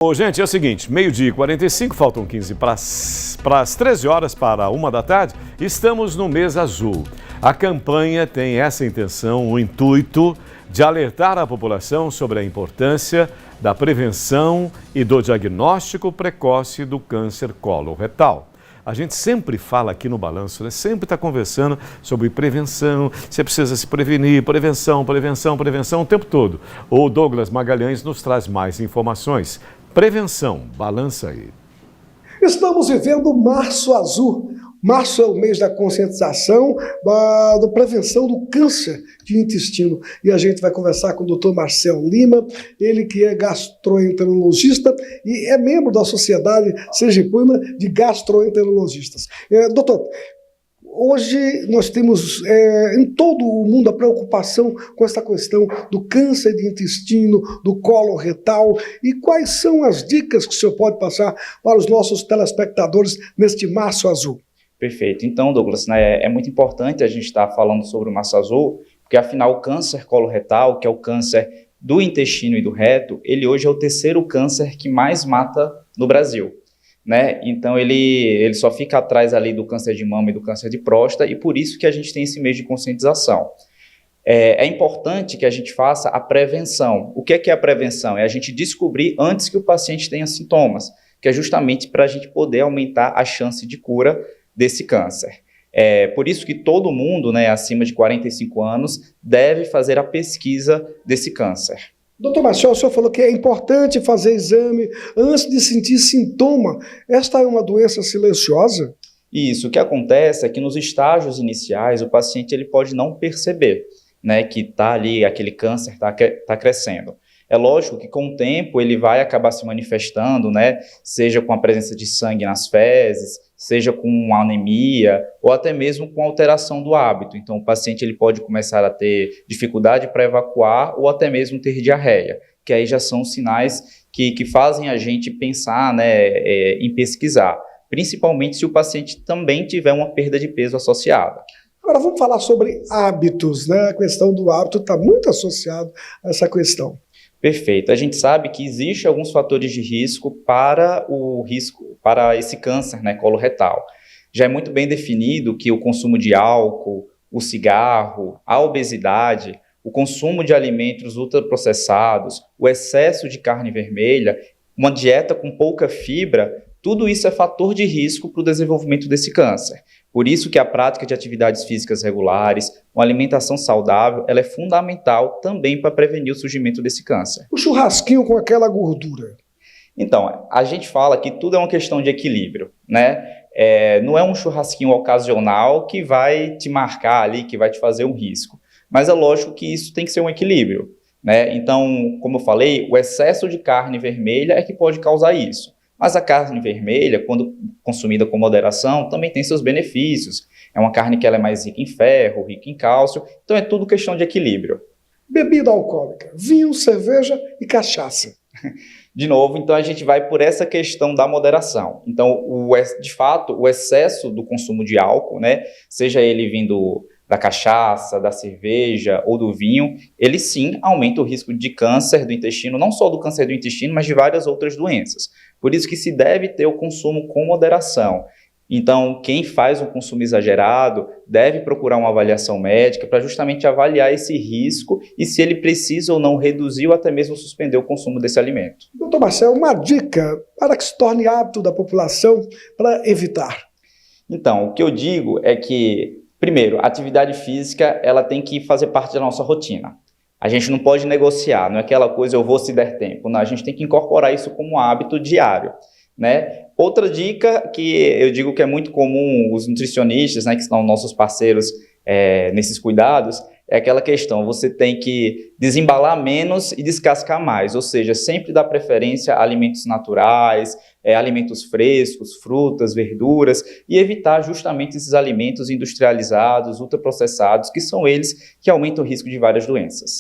Ô, gente, é o seguinte, meio-dia e 45, faltam 15 para as 13 horas para 1 da tarde, estamos no mês azul. A campanha tem essa intenção, o intuito de alertar a população sobre a importância da prevenção e do diagnóstico precoce do câncer coloretal. A gente sempre fala aqui no Balanço, né? Sempre está conversando sobre prevenção, você precisa se prevenir, prevenção o tempo todo. O Douglas Magalhães nos traz mais informações. Prevenção, balança aí. Estamos vivendo Março Azul. Março é o mês da conscientização, da prevenção do câncer de intestino. E a gente vai conversar com o Dr. Marcel Lima, ele que é gastroenterologista e é membro da Sociedade Sergipana de Gastroenterologistas. Doutor, hoje nós temos em todo o mundo a preocupação com essa questão do câncer de intestino, do colo retal. E quais são as dicas que o senhor pode passar para os nossos telespectadores neste Março Azul? Perfeito. Então, Douglas, né, é muito importante a gente estar falando sobre o Março Azul, porque afinal o câncer coloretal, que é o câncer do intestino e do reto, ele hoje é o terceiro câncer que mais mata no Brasil. Né? Então ele só fica atrás ali do câncer de mama e do câncer de próstata, e por isso que a gente tem esse mês de conscientização. É importante que a gente faça a prevenção. O que é a prevenção? É a gente descobrir antes que o paciente tenha sintomas, que é justamente para a gente poder aumentar a chance de cura desse câncer. Por isso que todo mundo, né, acima de 45 anos deve fazer a pesquisa desse câncer. Doutor Marcel, o senhor falou que é importante fazer exame antes de sentir sintoma. Esta é uma doença silenciosa? Isso, o que acontece é que nos estágios iniciais o paciente ele pode não perceber, né, que está ali, aquele câncer está crescendo. É lógico que com o tempo ele vai acabar se manifestando, né, seja com a presença de sangue nas fezes, seja com anemia ou até mesmo com alteração do hábito. Então o paciente ele pode começar a ter dificuldade para evacuar ou até mesmo ter diarreia, que aí já são sinais que fazem a gente pensar, né, em pesquisar, principalmente se o paciente também tiver uma perda de peso associada. Agora vamos falar sobre hábitos, né? A questão do hábito está muito associado a essa questão. Perfeito. A gente sabe que existem alguns fatores de risco para esse câncer, né, coloretal. Já é muito bem definido que o consumo de álcool, o cigarro, a obesidade, o consumo de alimentos ultraprocessados, o excesso de carne vermelha, uma dieta com pouca fibra, tudo isso é fator de risco para o desenvolvimento desse câncer. Por isso que a prática de atividades físicas regulares, uma alimentação saudável, ela é fundamental também para prevenir o surgimento desse câncer. O churrasquinho com aquela gordura. Então, a gente fala que tudo é uma questão de equilíbrio, né? Não é um churrasquinho ocasional que vai te marcar ali, que vai te fazer um risco. Mas é lógico que isso tem que ser um equilíbrio, né? Então, como eu falei, o excesso de carne vermelha é que pode causar isso. Mas a carne vermelha, quando consumida com moderação, também tem seus benefícios. É uma carne que ela é mais rica em ferro, rica em cálcio, então é tudo questão de equilíbrio. Bebida alcoólica, vinho, cerveja e cachaça. De novo, então a gente vai por essa questão da moderação. Então, de fato, o excesso do consumo de álcool, né, seja ele vindo da cachaça, da cerveja ou do vinho, ele sim aumenta o risco de câncer do intestino, não só do câncer do intestino, mas de várias outras doenças. Por isso que se deve ter o consumo com moderação. Então, quem faz um consumo exagerado deve procurar uma avaliação médica para justamente avaliar esse risco e se ele precisa ou não reduzir ou até mesmo suspender o consumo desse alimento. Doutor Marcel, uma dica para que se torne hábito da população para evitar? Então, o que eu digo é que, primeiro, a atividade física ela tem que fazer parte da nossa rotina. A gente não pode negociar, não é aquela coisa eu vou se der tempo. Não, a gente tem que incorporar isso como hábito diário, né? Outra dica que eu digo que é muito comum os nutricionistas, né, que são nossos parceiros nesses cuidados, é aquela questão, você tem que desembalar menos e descascar mais, ou seja, sempre dar preferência a alimentos naturais, alimentos frescos, frutas, verduras, e evitar justamente esses alimentos industrializados, ultraprocessados, que são eles que aumentam o risco de várias doenças.